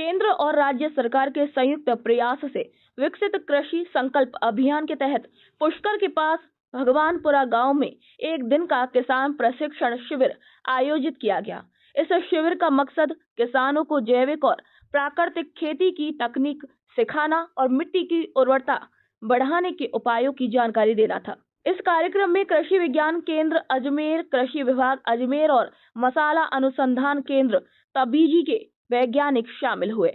केंद्र और राज्य सरकार के संयुक्त प्रयास से विकसित कृषि संकल्प अभियान के तहत पुष्कर के पास भगवानपुरा गांव में एक दिन का किसान प्रशिक्षण शिविर आयोजित किया गया। इस शिविर का मकसद किसानों को जैविक और प्राकृतिक खेती की तकनीक सिखाना और मिट्टी की उर्वरता बढ़ाने के उपायों की जानकारी देना था। इस कार्यक्रम में कृषि विज्ञान केंद्र अजमेर, कृषि विभाग अजमेर और मसाला अनुसंधान केंद्र तबीजी के वैज्ञानिक शामिल हुए।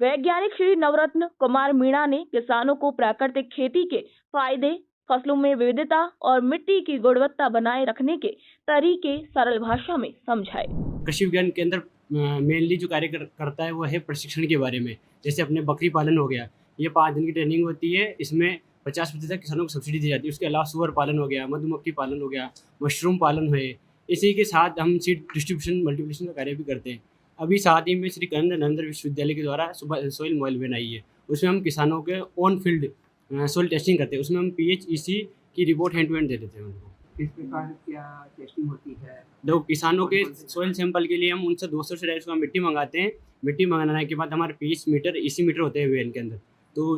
वैज्ञानिक श्री नवरत्न कुमार मीणा ने किसानों को प्राकृतिक खेती के फायदे, फसलों में विविधता और मिट्टी की गुणवत्ता बनाए रखने के तरीके सरल भाषा में समझाए। कृषि विज्ञान केंद्र मेनली जो कार्य करता है वो है प्रशिक्षण के बारे में। जैसे अपने बकरी पालन हो गया, ये 5 दिन की ट्रेनिंग होती है, इसमें 50% किसानों को सब्सिडी दी जाती है। उसके अलावा सुअर पालन हो गया, मधुमक्खी पालन हो गया, मशरूम पालन है। इसी के साथ हम सीड डिस्ट्रीब्यूशन मल्टीप्लिकेशन का कार्य भी करते हैं। अभी साथ ही में श्री कर्ण नरेंद्र विश्वविद्यालय के द्वारा सोइल मॉडल बनाई है, उसमें हम किसानों के ऑन फील्ड सोइल टेस्टिंग करते हैं। उसमें हम पीएच ईसी की रिपोर्ट हैंड टू हैंड दे देते हैं उनको। किस प्रकार क्या टेस्टिंग होती है? देखो, किसानों के सोइल सैंपल के लिए हम उनसे 200 से 250 मिट्टी मंगाते हैं। मिट्टी मंगाने के बाद हमारे पीएच मीटर, ईसी मीटर होते हैं वेल के अंदर। तो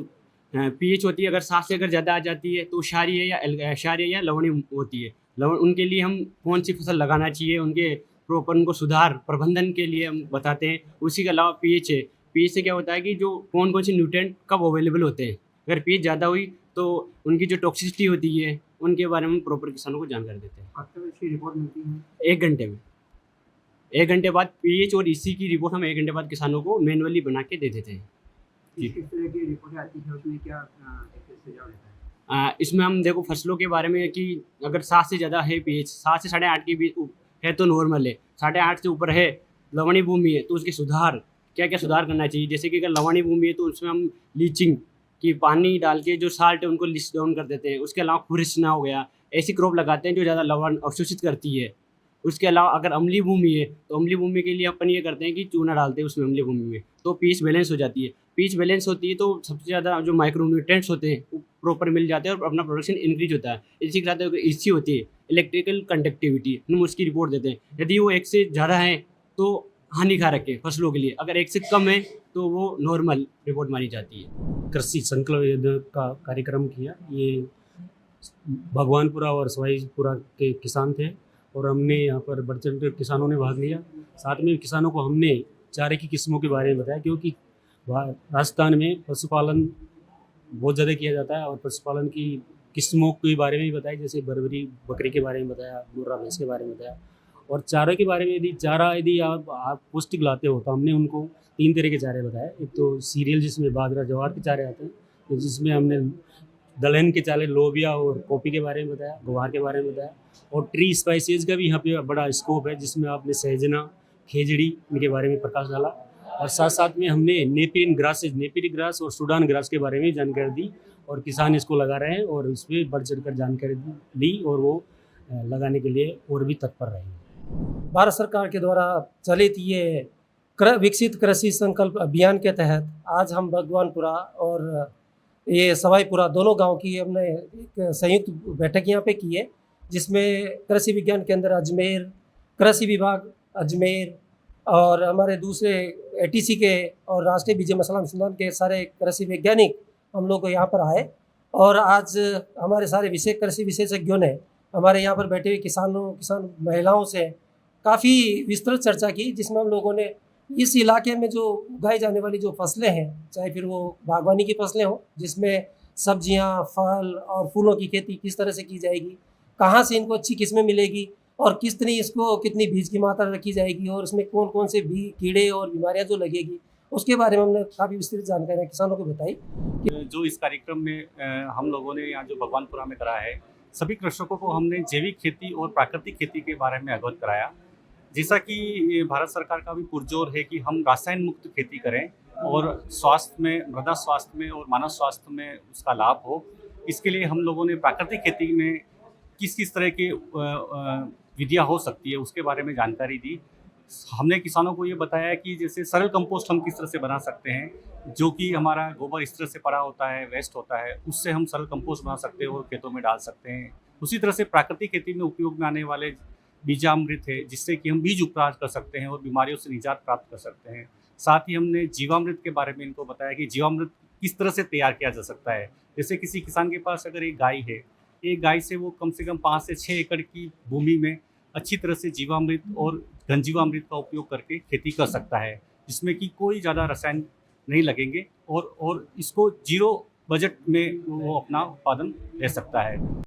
पीएच होती है, अगर 7 से अगर ज़्यादा आ जाती है तो क्षारीय या लवणीय होती है। उनके लिए हम कौन सी फसल लगाना चाहिए, उनके प्रॉपर उनको सुधार प्रबंधन के लिए हम बताते हैं। उसी के अलावा पीएच है, पीएच से क्या होता है कि जो कौन से न्यूट्रिएंट कब अवेलेबल होते हैं। अगर पीएच ज़्यादा हुई तो उनकी जो टॉक्सिसिटी होती है उनके बारे में प्रॉपर किसानों को जानकारी देते हैं। कब तक इसकी रिपोर्ट मिलती है? 1 घंटे में। 1 घंटे बाद पीएच और ईसी की रिपोर्ट हम 1 घंटे बाद किसानों को मैनुअली बना के दे देते हैं। किस तरह की रिपोर्ट आती है, उसमें क्या सुझाव रहता है? इसमें हम देखो फसलों के बारे में कि अगर 7 से ज़्यादा है पीएच, 7 से 8.5 के बीच है तो नॉर्मल है, 8.5 से ऊपर है, लवणीय भूमि है तो उसके सुधार क्या सुधार करना चाहिए। जैसे कि अगर लवणीय भूमि है तो उसमें हम लीचिंग की पानी डाल के जो साल्ट है उनको लिस्ट डाउन कर देते हैं। उसके अलावा खुरिसना हो गया, ऐसी क्रॉप लगाते हैं जो ज़्यादा लवण अवशोषित करती है। उसके अलावा अगर अम्लीय भूमि है तो अम्लीय भूमि के लिए अपन ये करते हैं कि चूना डालते हैं उसमें अम्लीय भूमि में, तो पीएच बैलेंस हो जाती है। पीएच बैलेंस होती है तो सबसे ज़्यादा जो माइक्रोन्यूट्रिएंट्स होते हैं वो प्रॉपर मिल जाते हैं और अपना प्रोडक्शन इंक्रीज होता है। इसी के साथ अगर ईसी होती है, इलेक्ट्रिकल कंडक्टिविटी, हम उसकी रिपोर्ट देते हैं। यदि वो 1 से ज़्यादा है तो हानिकारक है फसलों के लिए, अगर 1 से कम है तो वो नॉर्मल रिपोर्ट मानी जाती है। कृषि संकल्प योजना का कार्यक्रम किया। ये भगवानपुरा और सवाईपुरा के किसान थे और हमने यहाँ पर बढ़ चढ़ कर किसानों ने भाग लिया। साथ में किसानों को हमने चारे की किस्मों के बारे में बताया, क्योंकि राजस्थान में पशुपालन बहुत ज़्यादा किया जाता है और पशुपालन की किस्मों के बारे में भी बताया। जैसे बरबरी बकरी के बारे में बताया, मुर्रा भैंस के बारे में बताया। और चारे के बारे में यदि आप पौष्टिक लाते हो तो हमने उनको 3 तरह के चारे बताए। एक तो सीरियल जिसमें बाजरा ज्वार के चारे आते हैं, तो जिसमें हमने दलहन के चारे लोबिया और कॉफी के बारे में बताया, ग्वार के बारे में बताया। और ट्री स्पाइसेस का भी यहाँ पे बड़ा स्कोप है, जिसमें आपने सहजना, खेजड़ी इनके बारे में प्रकाश डाला। और साथ साथ में हमने नेपियन ग्रास और सूडान ग्रास के बारे में जानकारी दी और किसान इसको लगा रहे हैं और इस पर बढ़ चढ़ कर जानकारी ली और वो लगाने के लिए और भी तत्पर रहेंगे। भारत सरकार के द्वारा चलित ये विकसित कृषि संकल्प अभियान के तहत आज हम भगवानपुरा और ये सवाईपुरा दोनों गांव की हमने एक संयुक्त बैठक यहाँ पे की है, जिसमें कृषि विज्ञान केंद्र अजमेर, कृषि विभाग अजमेर और हमारे दूसरे एटीसी के और राष्ट्रीय बीज मसाला अनुसंधान के सारे कृषि वैज्ञानिक हम लोग यहाँ पर आए। और आज हमारे सारे कृषि विशेषज्ञों ने हमारे यहाँ पर बैठे हुए किसान महिलाओं से काफ़ी विस्तृत चर्चा की, जिसमें हम लोगों ने इस इलाके में जो उगाई जाने वाली जो फसलें हैं, चाहे फिर वो बागवानी की फसलें हों जिसमें सब्जियां, फल और फूलों की खेती किस तरह से की जाएगी, कहाँ से इनको अच्छी किस्में मिलेगी और कितनी बीज की मात्रा रखी जाएगी और उसमें कौन कौन से कीड़े और बीमारियां जो लगेगी, उसके बारे में हमने काफ़ी विस्तृत जानकारी किसानों को बताई। जो इस कार्यक्रम में हम लोगों ने यहाँ जो भगवानपुरा में करा है, सभी कृषकों को हमने जैविक खेती और प्राकृतिक खेती के बारे में अवगत कराया। जैसा कि भारत सरकार का भी पुरजोर है कि हम रासायन मुक्त खेती करें और स्वास्थ्य में, मृदा स्वास्थ्य में और मानव स्वास्थ्य में उसका लाभ हो। इसके लिए हम लोगों ने प्राकृतिक खेती में किस तरह की विधियाँ हो सकती है उसके बारे में जानकारी दी। हमने किसानों को ये बताया कि जैसे सरल कंपोस्ट हम किस तरह से बना सकते हैं, जो कि हमारा गोबर इस तरह से पड़ा होता है, वेस्ट होता है, उससे हम सरल कंपोस्ट बना सकते हैं और खेतों में डाल सकते हैं। उसी तरह से प्राकृतिक खेती में उपयोग में आने वाले बीजामृत है, जिससे कि हम बीज उपचार कर सकते हैं और बीमारियों से निजात प्राप्त कर सकते हैं। साथ ही हमने जीवामृत के बारे में इनको बताया कि जीवामृत किस तरह से तैयार किया जा सकता है। जैसे किसी किसान के पास अगर एक गाय है, एक गाय से वो कम से कम 5 से 6 एकड़ की भूमि में अच्छी तरह से जीवामृत और घनजीवामृत का उपयोग करके खेती कर सकता है, जिसमें कि कोई ज़्यादा रसायन नहीं लगेंगे और इसको जीरो बजट में वो अपना उत्पादन ले सकता है।